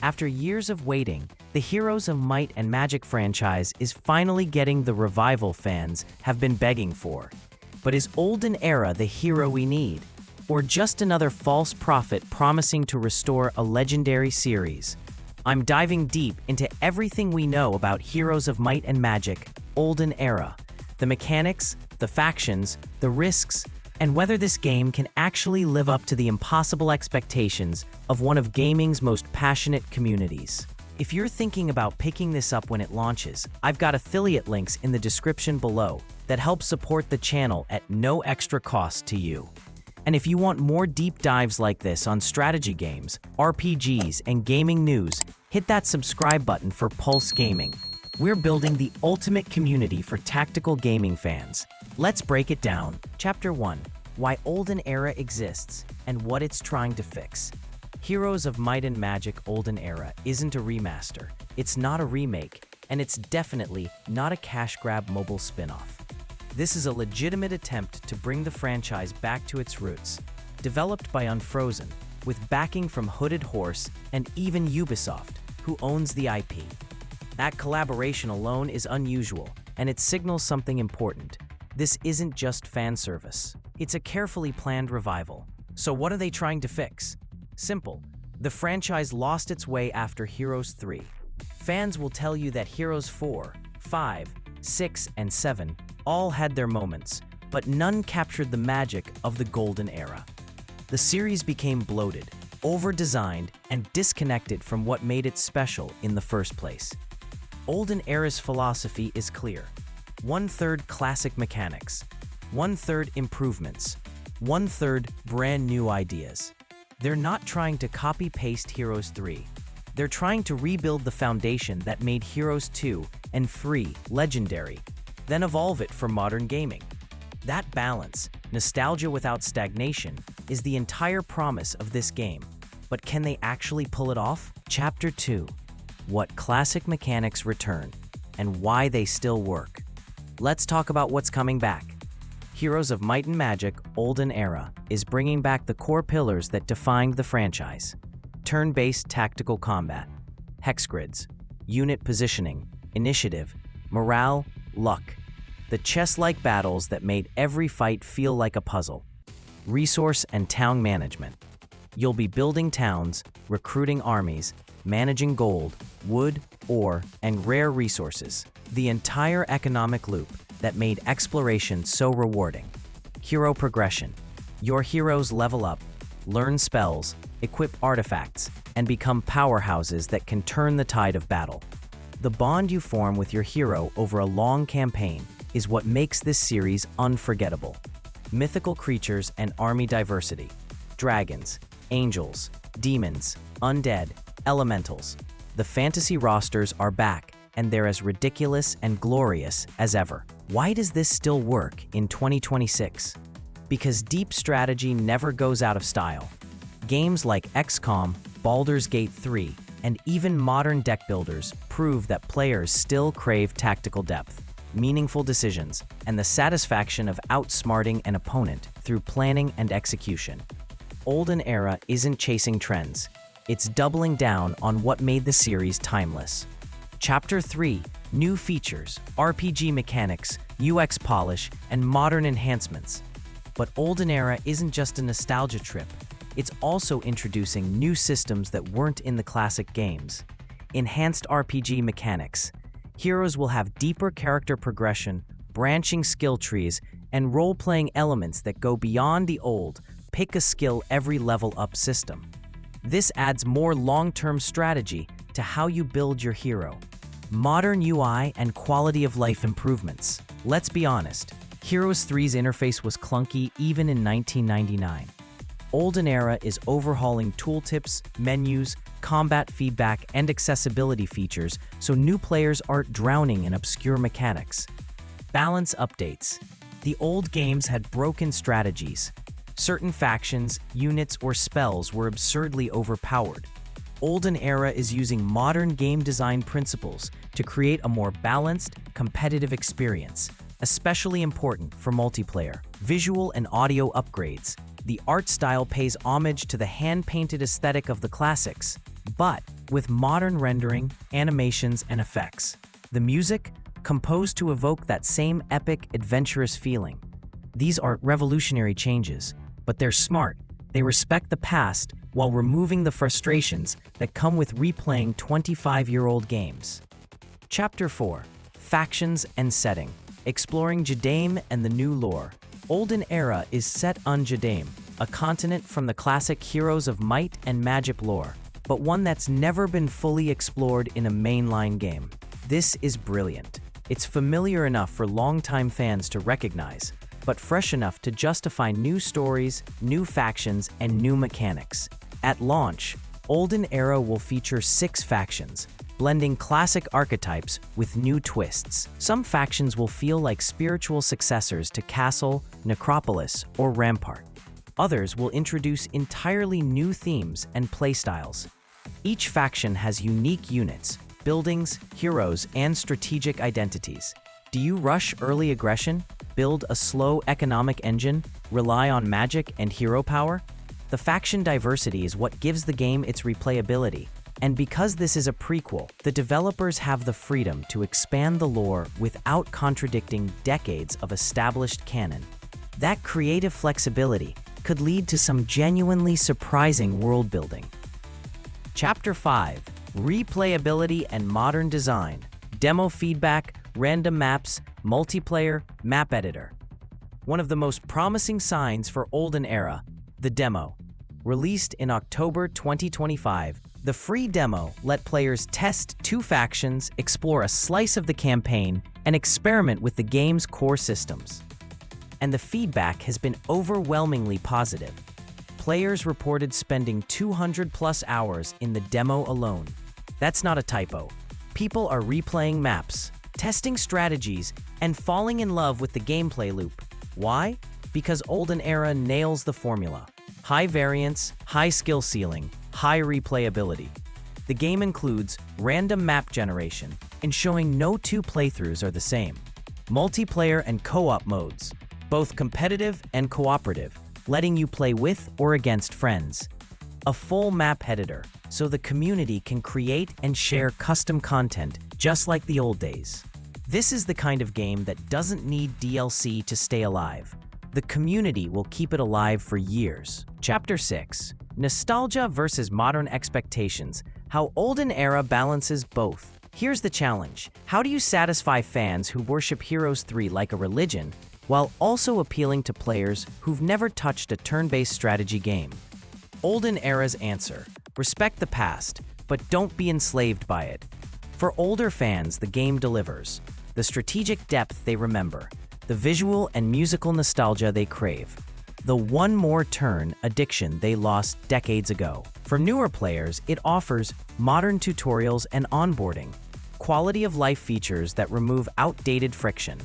After years of waiting, the Heroes of Might and Magic franchise is finally getting the revival fans have been begging for. But is Olden Era the hero we need? Or just another false prophet promising to restore a legendary series? I'm diving deep into everything we know about Heroes of Might and Magic, Olden Era. The mechanics, the factions, the risks, and whether this game can actually live up to the impossible expectations of one of gaming's most passionate communities. If you're thinking about picking this up when it launches, I've got affiliate links in the description below that help support the channel at no extra cost to you. And if you want more deep dives like this on strategy games, RPGs, and gaming news, hit that subscribe button for Pulse Gaming. We're building the ultimate community for tactical gaming fans. Let's break it down. Chapter 1. Why Olden Era exists and what it's trying to fix. Heroes of Might and Magic Olden Era isn't a remaster, it's not a remake, and it's definitely not a cash grab mobile spin-off. This is a legitimate attempt to bring the franchise back to its roots, developed by Unfrozen, with backing from Hooded Horse and even Ubisoft, who owns the IP. That collaboration alone is unusual, and it signals something important. This isn't just fan service. It's a carefully planned revival. So what are they trying to fix? Simple. The franchise lost its way after Heroes 3. Fans will tell you that Heroes 4, 5, 6, and 7 all had their moments, but none captured the magic of the Golden Era. The series became bloated, over-designed, and disconnected from what made it special in the first place. Olden Era's philosophy is clear. 1/3 classic mechanics, 1/3 improvements, 1/3 brand new ideas. They're not trying to copy-paste Heroes 3. They're trying to rebuild the foundation that made Heroes 2 and 3 legendary, then evolve it for modern gaming. That balance, nostalgia without stagnation, is the entire promise of this game. But can they actually pull it off? Chapter 2. What classic mechanics return, and why they still work. Let's talk about what's coming back. Heroes of Might and Magic Olden Era is bringing back the core pillars that defined the franchise. Turn-based tactical combat, hex grids, unit positioning, initiative, morale, luck. The chess-like battles that made every fight feel like a puzzle. Resource and town management. You'll be building towns, recruiting armies, managing gold, wood, ore, and rare resources. The entire economic loop that made exploration so rewarding. Hero progression. Your heroes level up, learn spells, equip artifacts, and become powerhouses that can turn the tide of battle. The bond you form with your hero over a long campaign is what makes this series unforgettable. Mythical creatures and army diversity. Dragons, angels, demons, undead, elementals. The fantasy rosters are back, and they're as ridiculous and glorious as ever. Why does this still work in 2026? Because deep strategy never goes out of style. Games like XCOM, Baldur's Gate 3, and even modern deck builders prove that players still crave tactical depth, meaningful decisions, and the satisfaction of outsmarting an opponent through planning and execution. Olden Era isn't chasing trends. It's doubling down on what made the series timeless. Chapter 3. New features, RPG mechanics, UX polish, and modern enhancements. But Olden Era isn't just a nostalgia trip. It's also introducing new systems that weren't in the classic games. Enhanced RPG mechanics. Heroes will have deeper character progression, branching skill trees, and role-playing elements that go beyond the old pick a skill every level up system. This adds more long-term strategy to how you build your hero. Modern UI and quality of life improvements. Let's be honest, Heroes 3's interface was clunky even in 1999. Olden Era is overhauling tooltips, menus, combat feedback, and accessibility features so new players aren't drowning in obscure mechanics. Balance updates. The old games had broken strategies. Certain factions, units, or spells were absurdly overpowered. Olden Era is using modern game design principles to create a more balanced, competitive experience, especially important for multiplayer. Visual and audio upgrades. The art style pays homage to the hand-painted aesthetic of the classics, but with modern rendering, animations, and effects. The music, composed to evoke that same epic, adventurous feeling. These aren't revolutionary changes, but they're smart. They respect the past while removing the frustrations that come with replaying 25-year-old games. Chapter 4. Factions and Setting. Exploring Jadaim and the New Lore. Olden Era is set on Jadaim, a continent from the classic Heroes of Might and Magic lore, but one that's never been fully explored in a mainline game. This is brilliant. It's familiar enough for longtime fans to recognize, but fresh enough to justify new stories, new factions, and new mechanics. At launch, Olden Era will feature 6 factions, blending classic archetypes with new twists. Some factions will feel like spiritual successors to Castle, Necropolis, or Rampart. Others will introduce entirely new themes and playstyles. Each faction has unique units, buildings, heroes, and strategic identities. Do you rush early aggression, build a slow economic engine, rely on magic and hero power? The faction diversity is what gives the game its replayability. And because this is a prequel, the developers have the freedom to expand the lore without contradicting decades of established canon. That creative flexibility could lead to some genuinely surprising world building. Chapter 5. Replayability and Modern Design. Demo feedback, random maps, multiplayer, map editor. One of the most promising signs for Olden Era, the demo. Released in October 2025, the free demo let players test 2 factions, explore a slice of the campaign, and experiment with the game's core systems. And the feedback has been overwhelmingly positive. Players reported spending 200+ hours in the demo alone. That's not a typo. People are replaying maps, testing strategies, and falling in love with the gameplay loop. Why? Because Olden Era nails the formula. High variance, high skill ceiling, high replayability. The game includes random map generation, ensuring no 2 playthroughs are the same. Multiplayer and co-op modes, both competitive and cooperative, letting you play with or against friends. A full map editor, so the community can create and share custom content just like the old days. This is the kind of game that doesn't need DLC to stay alive. The community will keep it alive for years. Chapter 6. Nostalgia versus Modern Expectations. How Olden Era balances both. Here's the challenge. How do you satisfy fans who worship Heroes 3 like a religion, while also appealing to players who've never touched a turn-based strategy game? Olden Era's answer. Respect the past, but don't be enslaved by it. For older fans, the game delivers. The strategic depth they remember. The visual and musical nostalgia they crave. The one more turn addiction they lost decades ago. For newer players, it offers modern tutorials and onboarding, quality of life features that remove outdated friction,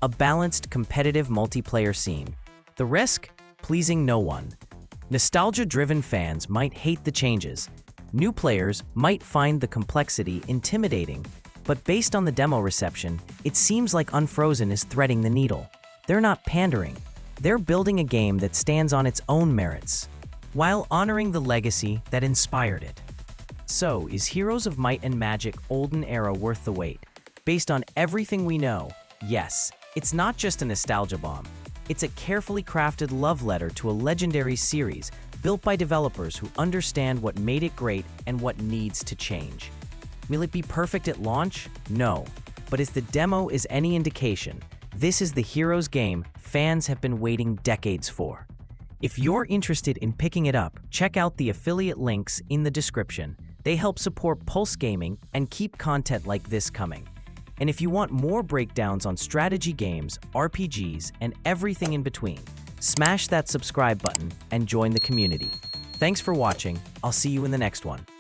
a balanced competitive multiplayer scene. The risk? Pleasing no one. Nostalgia-driven fans might hate the changes. New players might find the complexity intimidating, but based on the demo reception, it seems like Unfrozen is threading the needle. They're not pandering. They're building a game that stands on its own merits, while honoring the legacy that inspired it. So, is Heroes of Might and Magic Olden Era worth the wait? Based on everything we know, yes. It's not just a nostalgia bomb. It's a carefully crafted love letter to a legendary series built by developers who understand what made it great and what needs to change. Will it be perfect at launch? No. But if the demo is any indication, this is the Heroes game fans have been waiting decades for. If you're interested in picking it up, check out the affiliate links in the description. They help support Pulse Gaming and keep content like this coming. And if you want more breakdowns on strategy games, RPGs, and everything in between, smash that subscribe button and join the community. Thanks for watching. I'll see you in the next one.